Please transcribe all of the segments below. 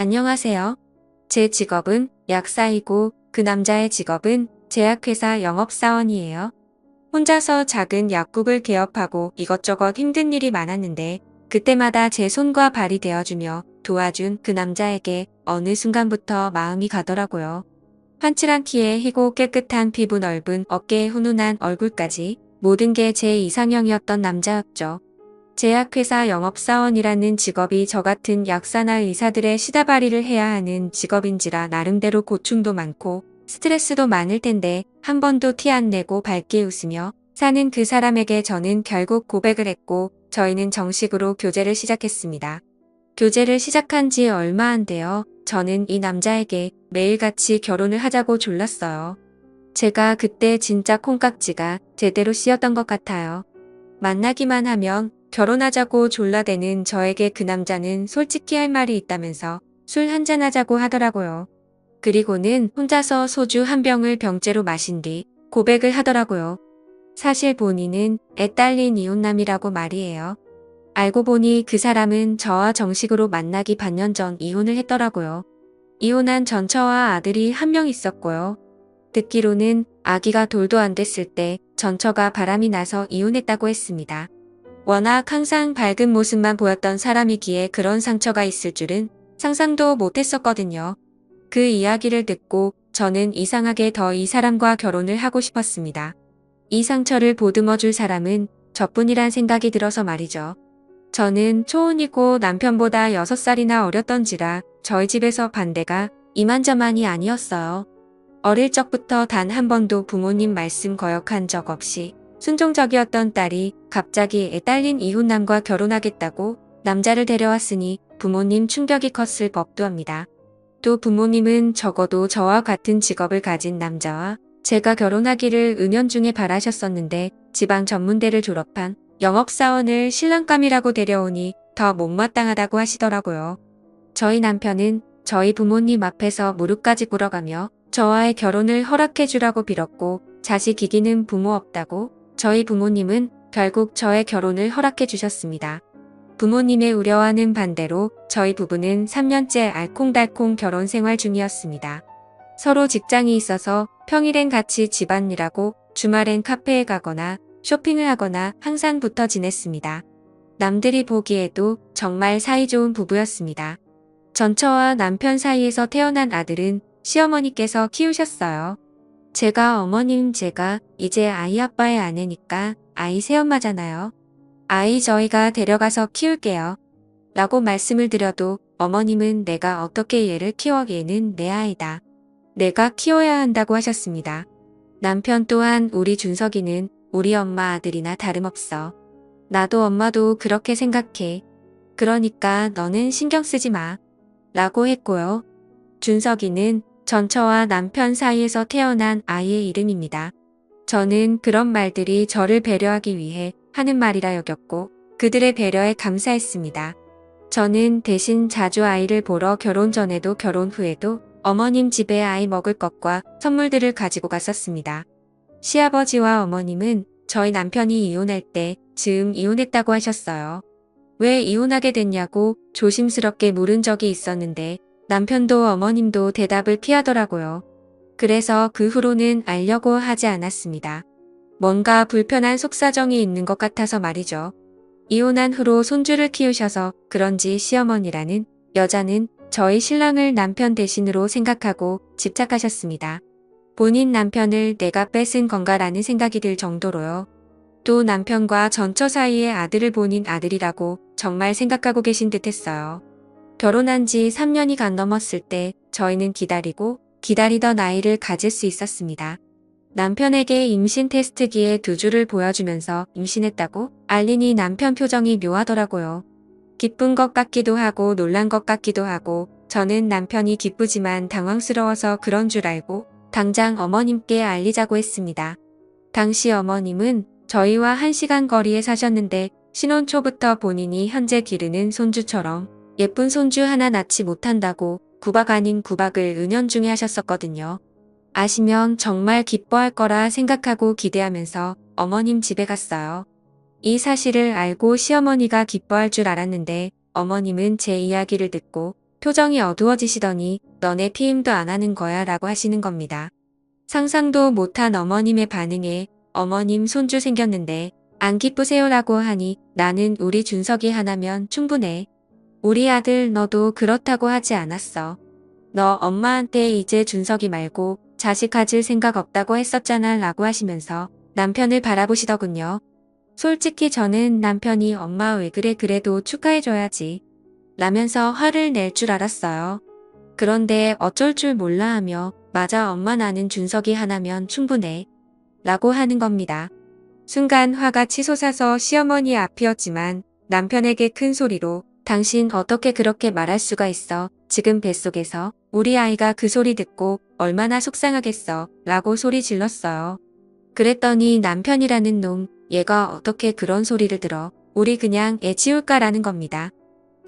안녕하세요. 제 직업은 약사이고 그 남자의 직업은 제약회사 영업사원이에요. 혼자서 작은 약국을 개업하고 이것저것 힘든 일이 많았는데 그때마다 제 손과 발이 되어주며 도와준 그 남자에게 어느 순간부터 마음이 가더라고요. 환칠한 키에 희고 깨끗한 피부, 넓은 어깨에 훈훈한 얼굴까지 모든 게 제 이상형이었던 남자였죠. 제약회사 영업사원이라는 직업이 저 같은 약사나 의사들의 시다바리를 해야 하는 직업인지라 나름대로 고충도 많고 스트레스도 많을 텐데 한 번도 티 안 내고 밝게 웃으며 사는 그 사람에게 저는 결국 고백을 했고 저희는 정식으로 교제를 시작했습니다. 교제를 시작한 지 얼마 안 돼요. 저는 이 남자에게 매일같이 결혼을 하자고 졸랐어요. 제가 그때 진짜 콩깍지가 제대로 씌었던 것 같아요. 만나기만 하면 결혼하자고 졸라대는 저에게 그 남자는 솔직히 할 말이 있다면서 술 한잔하자고 하더라고요. 그리고는 혼자서 소주 한 병을 병째로 마신 뒤 고백을 하더라고요. 사실 본인은 애 딸린 이혼남이라고 말이에요. 알고 보니 그 사람은 저와 정식으로 만나기 반년 전 이혼을 했더라고요. 이혼한 전처와 아들이 한 명 있었고요. 듣기로는 아기가 돌도 안 됐을 때 전처가 바람이 나서 이혼했다고 했습니다. 워낙 항상 밝은 모습만 보였던 사람이기에 그런 상처가 있을 줄은 상상도 못했었거든요. 그 이야기를 듣고 저는 이상하게 더 이 사람과 결혼을 하고 싶었습니다. 이 상처를 보듬어줄 사람은 저뿐이란 생각이 들어서 말이죠. 저는 초혼이고 남편보다 6살이나 어렸던지라 저희 집에서 반대가 이만저만이 아니었어요. 어릴 적부터 단 한 번도 부모님 말씀 거역한 적 없이 순종적이었던 딸이 갑자기 애 딸린 이혼남과 결혼하겠다고 남자를 데려왔으니 부모님 충격이 컸을 법도 합니다. 또 부모님은 적어도 저와 같은 직업을 가진 남자와 제가 결혼하기를 은연중에 바라셨었는데 지방 전문대를 졸업한 영업사원을 신랑감이라고 데려오니 더 못마땅하다고 하시더라고요. 저희 남편은 저희 부모님 앞에서 무릎까지 꿇어가며 저와의 결혼을 허락해주라고 빌었고 자식 이기는 부모 없다고 저희 부모님은 결국 저의 결혼을 허락해 주셨습니다. 부모님의 우려와는 반대로 저희 부부는 3년째 알콩달콩 결혼 생활 중이었습니다. 서로 직장이 있어서 평일엔 같이 집안일하고 주말엔 카페에 가거나 쇼핑을 하거나 항상 붙어 지냈습니다. 남들이 보기에도 정말 사이좋은 부부였습니다. 전처와 남편 사이에서 태어난 아들은 시어머니께서 키우셨어요. 제가 이제 아이 아빠의 아내니까 아이 새엄마잖아요. 아이 저희가 데려가서 키울게요. 라고 말씀을 드려도 어머님은 내가 어떻게 얘를 키워, 얘는 내 아이다. 내가 키워야 한다고 하셨습니다. 남편 또한 우리 준석이는 우리 엄마 아들이나 다름없어. 나도 엄마도 그렇게 생각해. 그러니까 너는 신경 쓰지 마. 라고 했고요. 준석이는 전처와 남편 사이에서 태어난 아이의 이름입니다. 저는 그런 말들이 저를 배려하기 위해 하는 말이라 여겼고 그들의 배려에 감사했습니다. 저는 대신 자주 아이를 보러 결혼 전에도 결혼 후에도 어머님 집에 아이 먹을 것과 선물들을 가지고 갔었습니다. 시아버지와 어머님은 저희 남편이 이혼할 때 즈음 이혼했다고 하셨어요. 왜 이혼하게 됐냐고 조심스럽게 물은 적이 있었는데 남편도 어머님도 대답을 피하더라고요. 그래서 그 후로는 알려고 하지 않았습니다. 뭔가 불편한 속사정이 있는 것 같아서 말이죠. 이혼한 후로 손주를 키우셔서 그런지 시어머니라는 여자는 저희 신랑을 남편 대신으로 생각하고 집착하셨습니다. 본인 남편을 내가 뺏은 건가라는 생각이 들 정도로요. 또 남편과 전처 사이에 아들을 본인 아들이라고 정말 생각하고 계신 듯 했어요. 결혼한 지 3년이 간 넘었을 때 저희는 기다리던 아이를 가질 수 있었습니다. 남편에게 임신 테스트기에 2주를 보여주면서 임신했다고 알리니 남편 표정이 묘하더라고요. 기쁜 것 같기도 하고 놀란 것 같기도 하고 저는 남편이 기쁘지만 당황스러워서 그런 줄 알고 당장 어머님께 알리자고 했습니다. 당시 어머님은 저희와 1시간 거리에 사셨는데 신혼 초부터 본인이 현재 기르는 손주처럼 예쁜 손주 하나 낳지 못한다고 구박 아닌 구박을 은연중에 하셨었거든요. 아시면 정말 기뻐할 거라 생각하고 기대하면서 어머님 집에 갔어요. 이 사실을 알고 시어머니가 기뻐할 줄 알았는데 어머님은 제 이야기를 듣고 표정이 어두워지시더니 너네 피임도 안 하는 거야 라고 하시는 겁니다. 상상도 못한 어머님의 반응에 어머님 손주 생겼는데 안 기쁘세요 라고 하니 나는 우리 준석이 하나면 충분해. 우리 아들 너도 그렇다고 하지 않았어. 너 엄마한테 이제 준석이 말고 자식 가질 생각 없다고 했었잖아 라고 하시면서 남편을 바라보시더군요. 솔직히 저는 남편이 엄마 왜 그래 그래도 축하해줘야지 라면서 화를 낼 줄 알았어요. 그런데 어쩔 줄 몰라 하며 맞아 엄마 나는 준석이 하나면 충분해 라고 하는 겁니다. 순간 화가 치솟아서 시어머니 앞이었지만 남편에게 큰 소리로 당신 어떻게 그렇게 말할 수가 있어. 지금 뱃속에서 우리 아이가 그 소리 듣고 얼마나 속상하겠어 라고 소리 질렀어요. 그랬더니 남편이라는 놈 얘가 어떻게 그런 소리를 들어. 우리 그냥 애 지울까라는 겁니다.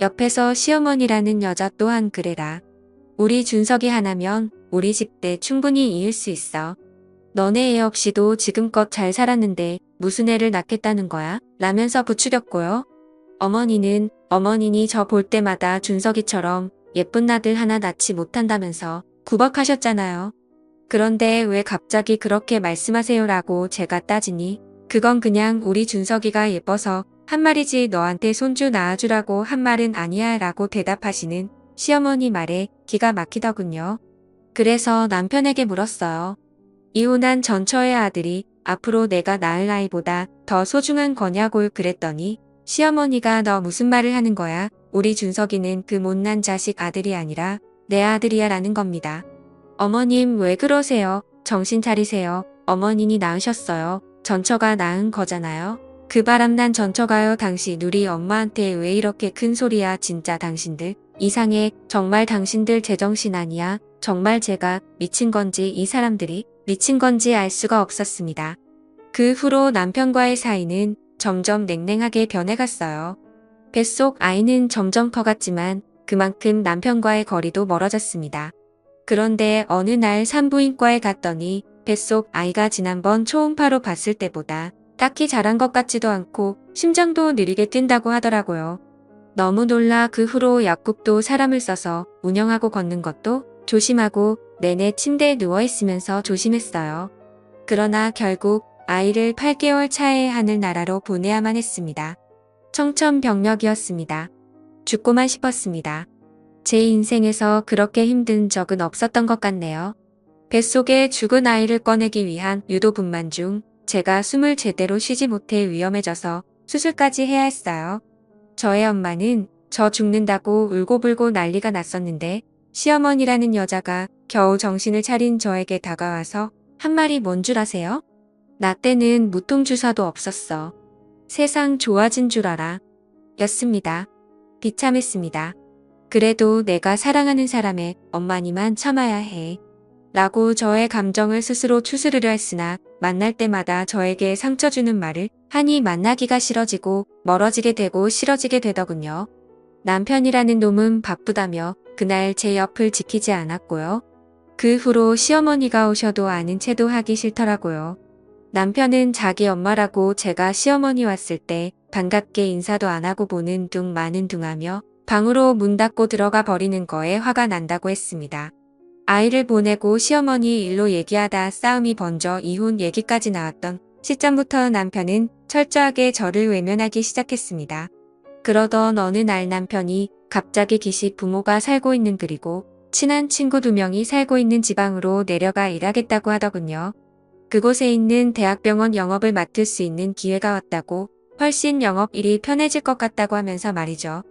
옆에서 시어머니라는 여자 또한 그래라. 우리 준석이 하나면 우리 집대 충분히 이을 수 있어. 너네 애 없이도 지금껏 잘 살았는데 무슨 애를 낳겠다는 거야? 라면서 부추겼고요. 어머니니 저 볼 때마다 준석이처럼 예쁜 아들 하나 낳지 못한다면서 구박하셨잖아요. 그런데 왜 갑자기 그렇게 말씀하세요라고 제가 따지니 그건 그냥 우리 준석이가 예뻐서 한 말이지 너한테 손주 낳아주라고 한 말은 아니야 라고 대답하시는 시어머니 말에 기가 막히더군요. 그래서 남편에게 물었어요. 이혼한 전처의 아들이 앞으로 내가 낳을 아이보다 더 소중한 거냐고 그랬더니 시어머니가 너 무슨 말을 하는 거야? 우리 준석이는 그 못난 자식 아들이 아니라 내 아들이야 라는 겁니다. 어머님 왜 그러세요? 정신 차리세요. 어머님이 낳으셨어요. 전처가 낳은 거잖아요. 그 바람난 전처가요. 당신 우리 엄마한테 왜 이렇게 큰 소리야. 진짜 당신들 이상해. 정말 당신들 제정신 아니야. 정말 제가 미친 건지 이 사람들이 미친 건지 알 수가 없었습니다. 그 후로 남편과의 사이는 점점 냉랭하게 변해갔어요. 뱃속 아이는 점점 커갔지만 그만큼 남편과의 거리도 멀어졌습니다. 그런데 어느 날 산부인과에 갔더니 뱃속 아이가 지난번 초음파로 봤을 때보다 딱히 자란 것 같지도 않고 심장도 느리게 뛴다고 하더라고요. 너무 놀라 그 후로 약국도 사람을 써서 운영하고 걷는 것도 조심하고 내내 침대에 누워있으면서 조심했어요. 그러나 결국 아이를 8개월 차에 하늘나라로 보내야만 했습니다. 청천벽력이었습니다. 죽고만 싶었습니다. 제 인생에서 그렇게 힘든 적은 없었던 것 같네요. 뱃속에 죽은 아이를 꺼내기 위한 유도분만 중 제가 숨을 제대로 쉬지 못해 위험해져서 수술까지 해야 했어요. 저의 엄마는 저 죽는다고 울고불고 난리가 났었는데 시어머니라는 여자가 겨우 정신을 차린 저에게 다가와서 한 말이 뭔 줄 아세요? 나 때는 무통주사도 없었어. 세상 좋아진 줄 알아. 였습니다. 비참했습니다. 그래도 내가 사랑하는 사람의 엄마니만 참아야 해. 라고 저의 감정을 스스로 추스르려 했으나 만날 때마다 저에게 상처 주는 말을 하니 만나기가 싫어지고 멀어지게 되고 싫어지게 되더군요. 남편이라는 놈은 바쁘다며 그날 제 옆을 지키지 않았고요. 그 후로 시어머니가 오셔도 아는 체도 하기 싫더라고요. 남편은 자기 엄마라고 제가 시어머니 왔을 때 반갑게 인사도 안 하고 보는 둥 마는 둥 하며 방으로 문 닫고 들어가 버리는 거에 화가 난다고 했습니다. 아이를 보내고 시어머니 일로 얘기하다 싸움이 번져 이혼 얘기까지 나왔던 시점부터 남편은 철저하게 저를 외면하기 시작했습니다. 그러던 어느 날 남편이 갑자기 기식 부모가 살고 있는 그리고 친한 친구 2명이 살고 있는 지방으로 내려가 일하겠다고 하더군요. 그곳에 있는 대학병원 영업을 맡을 수 있는 기회가 왔다고 훨씬 영업일이 편해질 것 같다고 하면서 말이죠.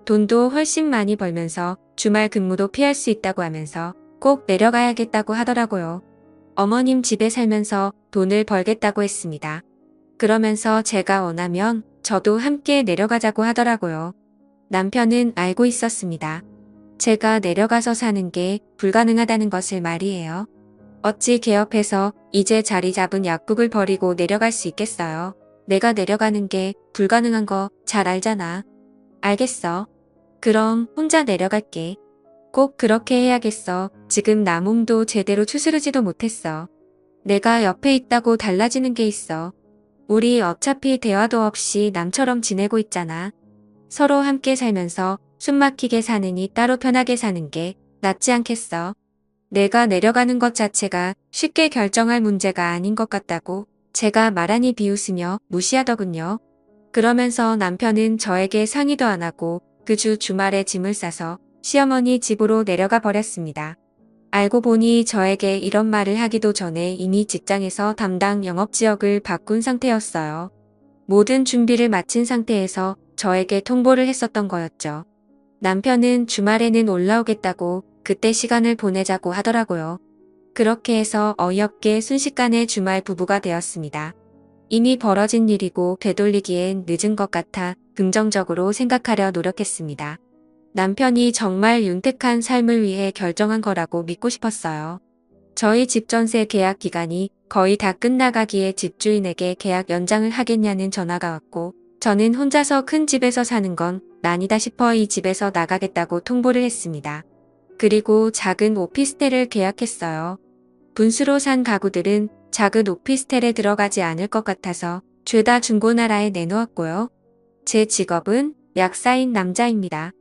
돈도 훨씬 많이 벌면서 주말 근무도 피할 수 있다고 하면서 꼭 내려가야겠다고 하더라고요. 어머님 집에 살면서 돈을 벌겠다고 했습니다. 그러면서 제가 원하면 저도 함께 내려가자고 하더라고요. 남편은 알고 있었습니다. 제가 내려가서 사는 게 불가능하다는 것을 말이에요. 어찌 개업해서 이제 자리 잡은 약국을 버리고 내려갈 수 있겠어요. 내가 내려가는 게 불가능한 거 잘 알잖아. 알겠어. 그럼 혼자 내려갈게. 꼭 그렇게 해야겠어. 지금 나 몸도 제대로 추스르지도 못했어. 내가 옆에 있다고 달라지는 게 있어. 우리 어차피 대화도 없이 남처럼 지내고 있잖아. 서로 함께 살면서 숨막히게 사느니 따로 편하게 사는 게 낫지 않겠어. 내가 내려가는 것 자체가 쉽게 결정할 문제가 아닌 것 같다고 제가 말하니 비웃으며 무시하더군요. 그러면서 남편은 저에게 상의도 안 하고 그 주 주말에 짐을 싸서 시어머니 집으로 내려가 버렸습니다. 알고 보니 저에게 이런 말을 하기도 전에 이미 직장에서 담당 영업지역을 바꾼 상태였어요. 모든 준비를 마친 상태에서 저에게 통보를 했었던 거였죠. 남편은 주말에는 올라오겠다고 그때 시간을 보내자고 하더라고요. 그렇게 해서 어이없게 순식간에 주말 부부가 되었습니다. 이미 벌어진 일이고 되돌리기엔 늦은 것 같아 긍정적으로 생각하려 노력했습니다. 남편이 정말 윤택한 삶을 위해 결정한 거라고 믿고 싶었어요. 저희 집 전세 계약 기간이 거의 다 끝나가기에 집주인에게 계약 연장을 하겠냐는 전화가 왔고 저는 혼자서 큰 집에서 사는 건 난이다 싶어 이 집에서 나가겠다고 통보를 했습니다. 그리고 작은 오피스텔을 계약했어요. 분수로 산 가구들은 작은 오피스텔에 들어가지 않을 것 같아서 죄다 중고나라에 내놓았고요. 제 직업은 약사인 남자입니다.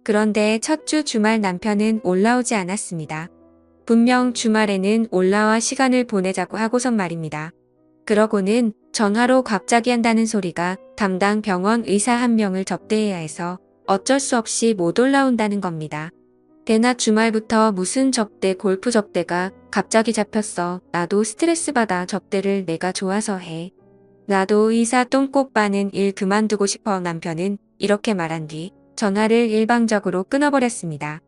그런데 첫 주 주말 남편은 올라오지 않았습니다. 분명 주말에는 올라와 시간을 보내자고 하고선 말입니다. 그러고는 전화로 갑자기 한다는 소리가 담당 병원 의사 한 명을 접대해야 해서 어쩔 수 없이 못 올라온다는 겁니다. 대낮 주말부터 무슨 접대 골프 접대가 갑자기 잡혔어. 나도 스트레스 받아 접대를 내가 좋아서 해. 나도 의사 똥꼬 빠는 일 그만두고 싶어. 남편은 이렇게 말한 뒤 전화를 일방적으로 끊어버렸습니다.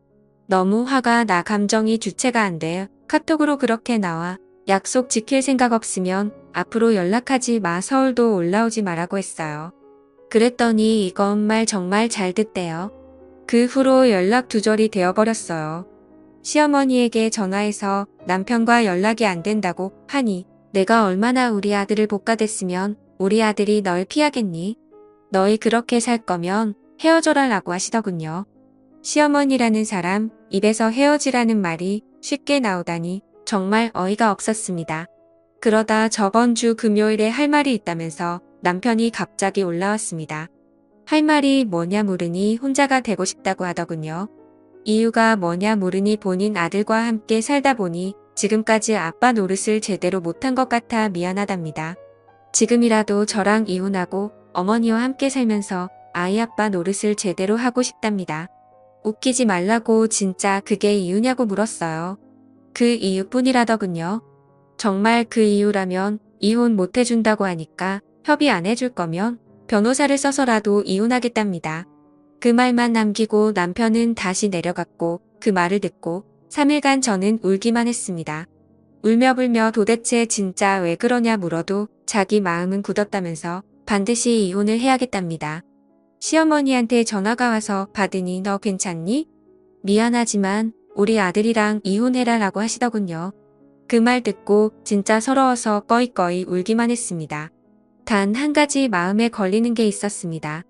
너무 화가 나 감정이 주체가 안 돼. 카톡으로 그렇게 나와. 약속 지킬 생각 없으면 앞으로 연락하지 마. 서울도 올라오지 말라고 했어요. 그랬더니 이건 말 정말 잘 듣대요. 그 후로 연락 두절이 되어버렸어요. 시어머니에게 전화해서 남편과 연락이 안 된다고 하니 내가 얼마나 우리 아들을 복가됐으면 우리 아들이 널 피하겠니? 너희 그렇게 살 거면 헤어져라라고 하시더군요. 시어머니라는 사람 입에서 헤어지라는 말이 쉽게 나오다니 정말 어이가 없었습니다. 그러다 저번 주 금요일에 할 말이 있다면서 남편이 갑자기 올라왔습니다. 할 말이 뭐냐 물으니 혼자가 되고 싶다고 하더군요. 이유가 뭐냐 물으니 본인 아들과 함께 살다 보니 지금까지 아빠 노릇을 제대로 못한 것 같아 미안하답니다. 지금이라도 저랑 이혼하고 어머니와 함께 살면서 아이 아빠 노릇을 제대로 하고 싶답니다. 웃기지 말라고 진짜 그게 이유냐고 물었어요. 그 이유뿐이라더군요. 정말 그 이유라면 이혼 못 해준다고 하니까 협의 안 해줄 거면 변호사를 써서라도 이혼하겠답니다. 그 말만 남기고 남편은 다시 내려갔고 그 말을 듣고 3일간 저는 울기만 했습니다. 울며불며 도대체 진짜 왜 그러냐 물어도 자기 마음은 굳었다면서 반드시 이혼을 해야겠답니다. 시어머니한테 전화가 와서 받으니 너 괜찮니? 미안하지만 우리 아들이랑 이혼해라라고 하시더군요. 그 말 듣고 진짜 서러워서 꺼이꺼이 울기만 했습니다. 단 한 가지 마음에 걸리는 게 있었습니다.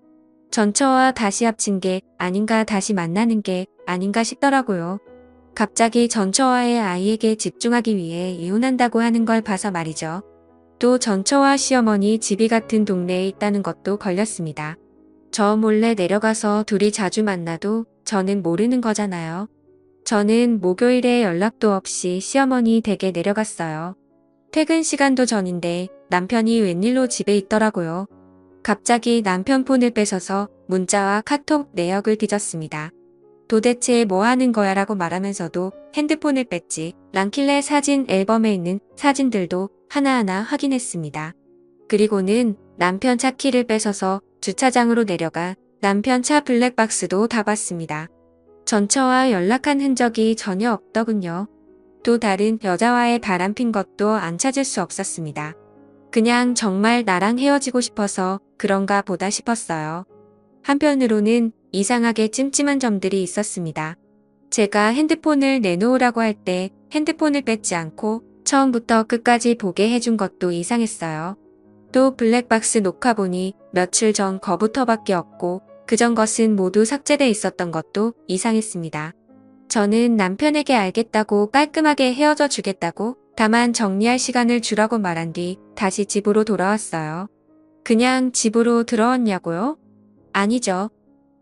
전처와 다시 합친 게 아닌가 다시 만나는 게 아닌가 싶더라고요. 갑자기 전처와의 아이에게 집중하기 위해 이혼한다고 하는 걸 봐서 말이죠. 또 전처와 시어머니 집이 같은 동네에 있다는 것도 걸렸습니다. 저 몰래 내려가서 둘이 자주 만나도 저는 모르는 거잖아요. 저는 목요일에 연락도 없이 시어머니 댁에 내려갔어요. 퇴근 시간도 전인데 남편이 웬일로 집에 있더라고요. 갑자기 남편 폰을 뺏어서 문자와 카톡 내역을 뒤졌습니다. 도대체 뭐 하는 거야 라고 말하면서도 핸드폰을 뺐지 랑킬레 사진 앨범에 있는 사진들도 하나하나 확인했습니다. 그리고는 남편 차 키를 뺏어서 주차장으로 내려가 남편 차 블랙박스도 다 봤습니다. 전처와 연락한 흔적이 전혀 없더군요. 또 다른 여자와의 바람핀 것도 안 찾을 수 없었습니다. 그냥 정말 나랑 헤어지고 싶어서 그런가 보다 싶었어요. 한편으로는 이상하게 찜찜한 점들이 있었습니다. 제가 핸드폰을 내놓으라고 할 때 핸드폰을 뺏지 않고 처음부터 끝까지 보게 해준 것도 이상했어요. 또 블랙박스 녹화 보니 며칠 전 거부터밖에 없고 그전 것은 모두 삭제돼 있었던 것도 이상했습니다. 저는 남편에게 알겠다고 깔끔하게 헤어져 주겠다고 다만 정리할 시간을 주라고 말한 뒤 다시 집으로 돌아왔어요. 그냥 집으로 들어왔냐고요? 아니죠.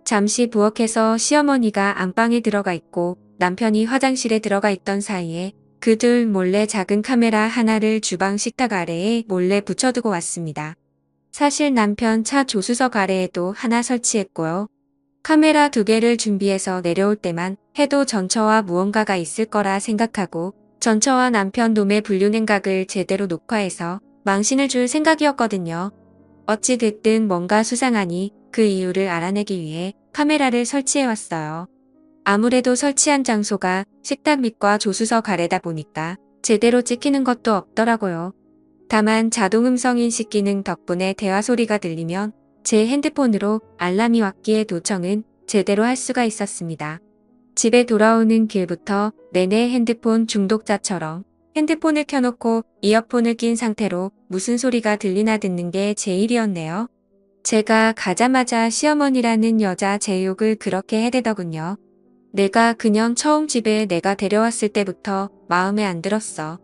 잠시 부엌에서 시어머니가 안방에 들어가 있고 남편이 화장실에 들어가 있던 사이에 그 둘 몰래 작은 카메라 하나를 주방 식탁 아래에 몰래 붙여두고 왔습니다. 사실 남편 차 조수석 아래에도 하나 설치했고요. 카메라 2개를 준비해서 내려올 때만 해도 전처와 무언가가 있을 거라 생각하고 전처와 남편 놈의 분류 냉각을 제대로 녹화해서 망신을 줄 생각이었거든요. 어찌 됐든 뭔가 수상하니 그 이유를 알아내기 위해 카메라를 설치해왔어요. 아무래도 설치한 장소가 식탁 밑과 조수석 아래다 보니까 제대로 찍히는 것도 없더라고요. 다만 자동 음성 인식 기능 덕분에 대화 소리가 들리면 제 핸드폰으로 알람이 왔기에 도청은 제대로 할 수가 있었습니다. 집에 돌아오는 길부터 내내 핸드폰 중독자처럼 핸드폰을 켜놓고 이어폰을 낀 상태로 무슨 소리가 들리나 듣는 게 제 일이었네요. 제가 가자마자 시어머니라는 여자 제 욕을 그렇게 해대더군요. 내가 그년 처음 집에 내가 데려왔을 때부터 마음에 안 들었어.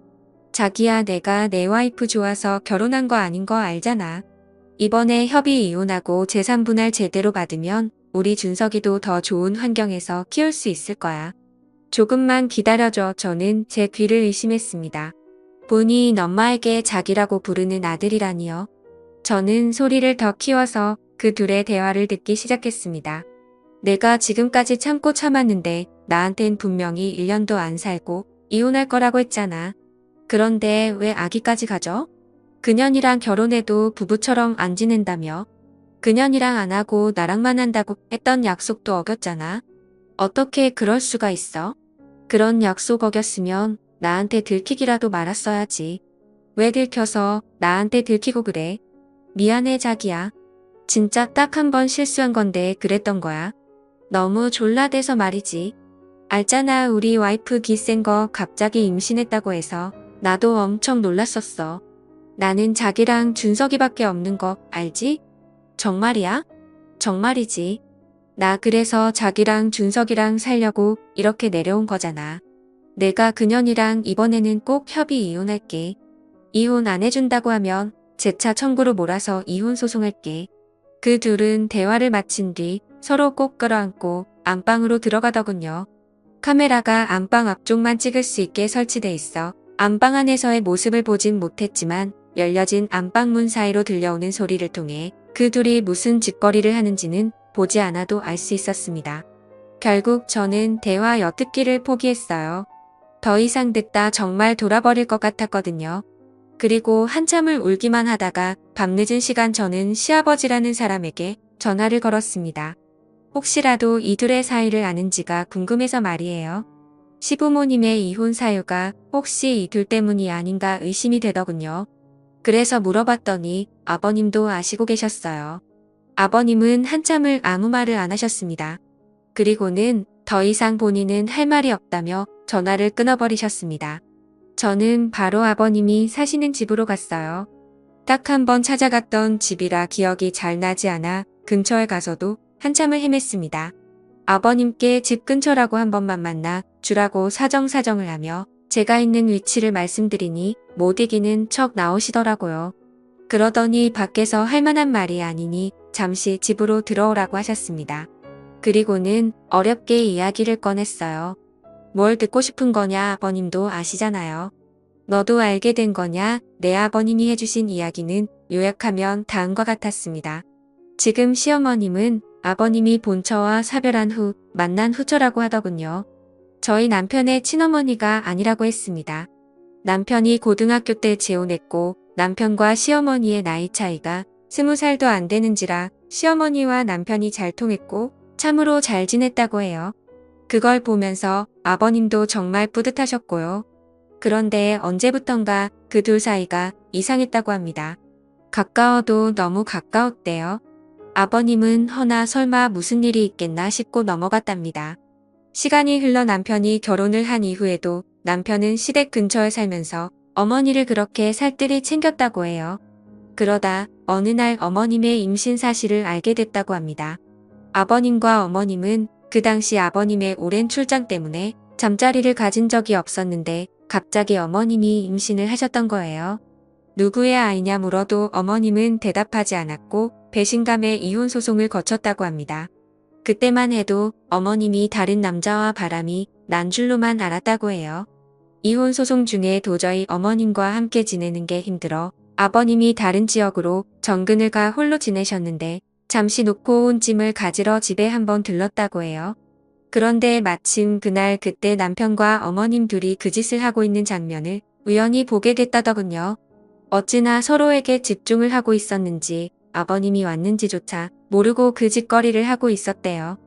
자기야, 내가 내 와이프 좋아서 결혼한 거 아닌 거 알잖아. 이번에 협의 이혼하고 재산 분할 제대로 받으면 우리 준석이도 더 좋은 환경에서 키울 수 있을 거야. 조금만 기다려줘. 저는 제 귀를 의심했습니다. 본인 엄마에게 자기라고 부르는 아들이라니요. 저는 소리를 더 키워서 그 둘의 대화를 듣기 시작했습니다. 내가 지금까지 참고 참았는데 나한텐 분명히 1년도 안 살고 이혼할 거라고 했잖아. 그런데 왜 아기까지 가져? 그년이랑 결혼해도 부부처럼 안 지낸다며. 그년이랑 안 하고 나랑만 한다고 했던 약속도 어겼잖아. 어떻게 그럴 수가 있어? 그런 약속 어겼으면 나한테 들키기라도 말았어야지. 왜 들켜서 나한테 들키고 그래? 미안해 자기야. 진짜 딱 한 번 실수한 건데 그랬던 거야. 너무 졸라대서 말이지. 알잖아, 우리 와이프 기센 거 갑자기 임신했다고 해서 나도 엄청 놀랐었어. 나는 자기랑 준석이밖에 없는 거 알지? 정말이야? 정말이지. 나 그래서 자기랑 준석이랑 살려고 이렇게 내려온 거잖아. 내가 그년이랑 이번에는 꼭 협의 이혼할게. 이혼 안 해준다고 하면 재차 청구로 몰아서 이혼 소송할게. 그 둘은 대화를 마친 뒤 서로 꼭 끌어안고 안방으로 들어가더군요. 카메라가 안방 앞쪽만 찍을 수 있게 설치돼 있어 안방 안에서의 모습을 보진 못했지만 열려진 안방문 사이로 들려오는 소리를 통해 그 둘이 무슨 짓거리를 하는지는 보지 않아도 알 수 있었습니다. 결국 저는 대화 엿듣기를 포기했어요. 더 이상 듣다 정말 돌아버릴 것 같았거든요. 그리고 한참을 울기만 하다가 밤늦은 시간 저는 시아버지라는 사람에게 전화를 걸었습니다. 혹시라도 이 둘의 사이를 아는지가 궁금해서 말이에요. 시부모님의 이혼 사유가 혹시 이 둘 때문이 아닌가 의심이 되더군요. 그래서 물어봤더니 아버님도 아시고 계셨어요. 아버님은 한참을 아무 말을 안 하셨습니다. 그리고는 더 이상 본인은 할 말이 없다며 전화를 끊어버리셨습니다. 저는 바로 아버님이 사시는 집으로 갔어요. 딱 한 번 찾아갔던 집이라 기억이 잘 나지 않아 근처에 가서도 한참을 헤맸습니다. 아버님께 집 근처라고 한 번만 만나 주라고 사정사정을 하며 제가 있는 위치를 말씀드리니 못 이기는 척 나오시더라고요. 그러더니 밖에서 할 만한 말이 아니니 잠시 집으로 들어오라고 하셨습니다. 그리고는 어렵게 이야기를 꺼냈어요. 뭘 듣고 싶은 거냐, 아버님도 아시잖아요. 너도 알게 된 거냐? 내 아버님이 해주신 이야기는 요약하면 다음과 같았습니다. 지금 시어머님은 아버님이 본처와 사별한 후 만난 후처라고 하더군요. 저희 남편의 친어머니가 아니라고 했습니다. 남편이 고등학교 때 재혼했고 남편과 시어머니의 나이 차이가 20살도 안 되는지라 시어머니와 남편이 잘 통했고 참으로 잘 지냈다고 해요. 그걸 보면서 아버님도 정말 뿌듯하셨고요. 그런데 언제부턴가 그 둘 사이가 이상했다고 합니다. 가까워도 너무 가까웠대요. 아버님은 허나 설마 무슨 일이 있겠나 싶고 넘어갔답니다. 시간이 흘러 남편이 결혼을 한 이후에도 남편은 시댁 근처에 살면서 어머니를 그렇게 살뜰히 챙겼다고 해요. 그러다 어느 날 어머님의 임신 사실을 알게 됐다고 합니다. 아버님과 어머님은 그 당시 아버님의 오랜 출장 때문에 잠자리를 가진 적이 없었는데 갑자기 어머님이 임신을 하셨던 거예요. 누구의 아이냐 물어도 어머님은 대답하지 않았고 배신감에 이혼 소송을 거쳤다고 합니다. 그때만 해도 어머님이 다른 남자와 바람이 난 줄로만 알았다고 해요. 이혼 소송 중에 도저히 어머님과 함께 지내는 게 힘들어 아버님이 다른 지역으로 정근을 가 홀로 지내셨는데 잠시 놓고 온 짐을 가지러 집에 한번 들렀다고 해요. 그런데 마침 그날 그때 남편과 어머님 둘이 그 짓을 하고 있는 장면을 우연히 보게 됐다더군요. 어찌나 서로에게 집중을 하고 있었는지 아버님이 왔는지조차 모르고 그 짓거리를 하고 있었대요.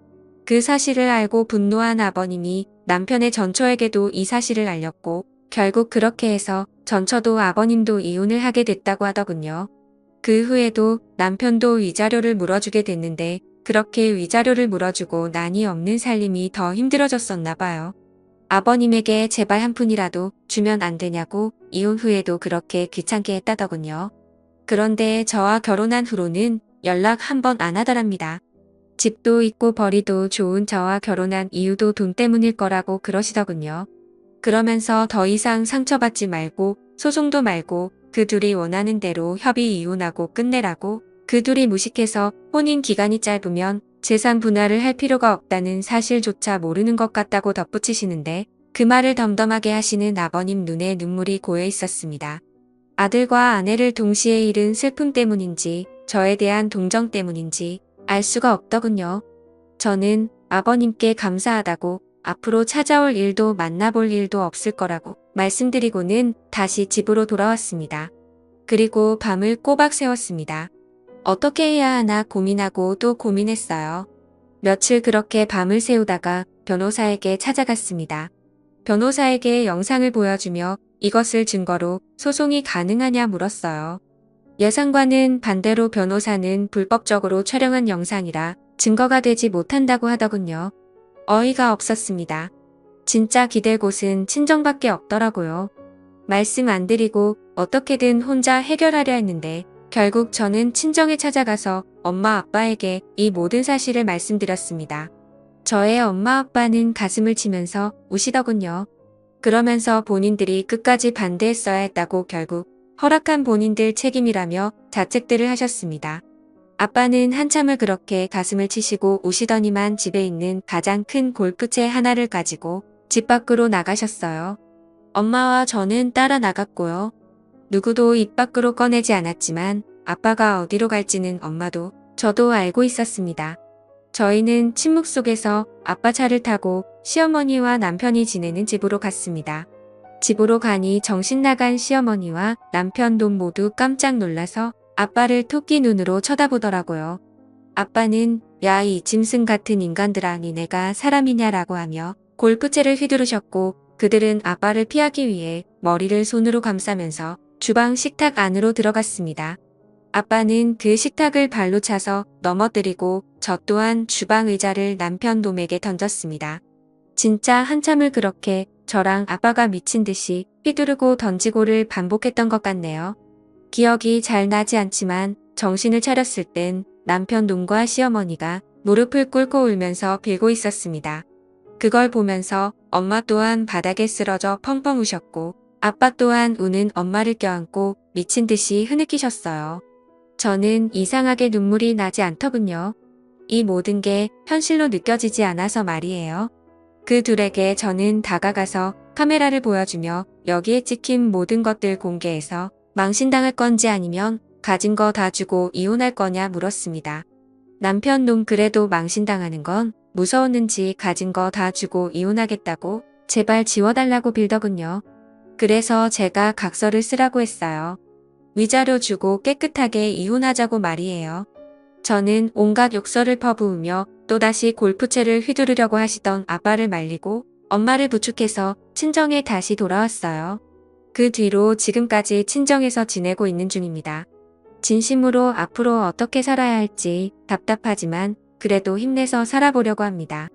그 사실을 알고 분노한 아버님이 남편의 전처에게도 이 사실을 알렸고 결국 그렇게 해서 전처도 아버님도 이혼을 하게 됐다고 하더군요. 그 후에도 남편도 위자료를 물어주게 됐는데 그렇게 위자료를 물어주고 난이 없는 살림이 더 힘들어졌었나 봐요. 아버님에게 제발 한 푼이라도 주면 안 되냐고 이혼 후에도 그렇게 귀찮게 했다더군요. 그런데 저와 결혼한 후로는 연락 한 번 안 하더랍니다. 집도 있고 벌이도 좋은 저와 결혼한 이유도 돈 때문일 거라고 그러시더군요. 그러면서 더 이상 상처받지 말고 소송도 말고 그 둘이 원하는 대로 협의 이혼하고 끝내라고 그 둘이 무식해서 혼인 기간이 짧으면 재산 분할을 할 필요가 없다는 사실조차 모르는 것 같다고 덧붙이시는데 그 말을 덤덤하게 하시는 아버님 눈에 눈물이 고여 있었습니다. 아들과 아내를 동시에 잃은 슬픔 때문인지 저에 대한 동정 때문인지 알 수가 없더군요. 저는 아버님께 감사하다고 앞으로 찾아올 일도 만나볼 일도 없을 거라고 말씀드리고는 다시 집으로 돌아왔습니다. 그리고 밤을 꼬박 새웠습니다. 어떻게 해야 하나 고민하고 또 고민했어요. 며칠 그렇게 밤을 새우다가 변호사에게 찾아갔습니다. 변호사에게 영상을 보여주며 이것을 증거로 소송이 가능하냐 물었어요. 예상과는 반대로 변호사는 불법적으로 촬영한 영상이라 증거가 되지 못한다고 하더군요. 어이가 없었습니다. 진짜 기댈 곳은 친정밖에 없더라고요. 말씀 안 드리고 어떻게든 혼자 해결하려 했는데 결국 저는 친정에 찾아가서 엄마 아빠에게 이 모든 사실을 말씀드렸습니다. 저의 엄마 아빠는 가슴을 치면서 우시더군요. 그러면서 본인들이 끝까지 반대했어야 했다고 결국 허락한 본인들 책임이라며 자책들을 하셨습니다. 아빠는 한참을 그렇게 가슴을 치시고 우시더니만 집에 있는 가장 큰 골프채 하나를 가지고 집 밖으로 나가셨어요. 엄마와 저는 따라 나갔고요. 누구도 입 밖으로 꺼내지 않았지만 아빠가 어디로 갈지는 엄마도 저도 알고 있었습니다. 저희는 침묵 속에서 아빠 차를 타고 시어머니와 남편이 지내는 집으로 갔습니다. 집으로 가니 정신 나간 시어머니와 남편 놈 모두 깜짝 놀라서 아빠를 토끼 눈으로 쳐다보더라고요. 아빠는 야 이 짐승 같은 인간들아 니네가 사람이냐라고 하며 골프채를 휘두르셨고 그들은 아빠를 피하기 위해 머리를 손으로 감싸면서 주방 식탁 안으로 들어갔습니다. 아빠는 그 식탁을 발로 차서 넘어뜨리고 저 또한 주방 의자를 남편 놈에게 던졌습니다. 진짜 한참을 그렇게 저랑 아빠가 미친 듯이 휘두르고 던지고를 반복했던 것 같네요. 기억이 잘 나지 않지만 정신을 차렸을 땐 남편 놈과 시어머니가 무릎을 꿇고 울면서 빌고 있었습니다. 그걸 보면서 엄마 또한 바닥에 쓰러져 펑펑 우셨고 아빠 또한 우는 엄마를 껴안고 미친 듯이 흐느끼셨어요. 저는 이상하게 눈물이 나지 않더군요. 이 모든 게 현실로 느껴지지 않아서 말이에요. 그 둘에게 저는 다가가서 카메라를 보여주며 여기에 찍힌 모든 것들 공개해서 망신당할 건지 아니면 가진 거 다 주고 이혼할 거냐 물었습니다. 남편 놈 그래도 망신당하는 건 무서웠는지 가진 거 다 주고 이혼하겠다고 제발 지워달라고 빌더군요. 그래서 제가 각서를 쓰라고 했어요. 위자료 주고 깨끗하게 이혼하자고 말이에요. 저는 온갖 욕설을 퍼부으며 또다시 골프채를 휘두르려고 하시던 아빠를 말리고 엄마를 부축해서 친정에 다시 돌아왔어요. 그 뒤로 지금까지 친정에서 지내고 있는 중입니다. 진심으로 앞으로 어떻게 살아야 할지 답답하지만 그래도 힘내서 살아보려고 합니다.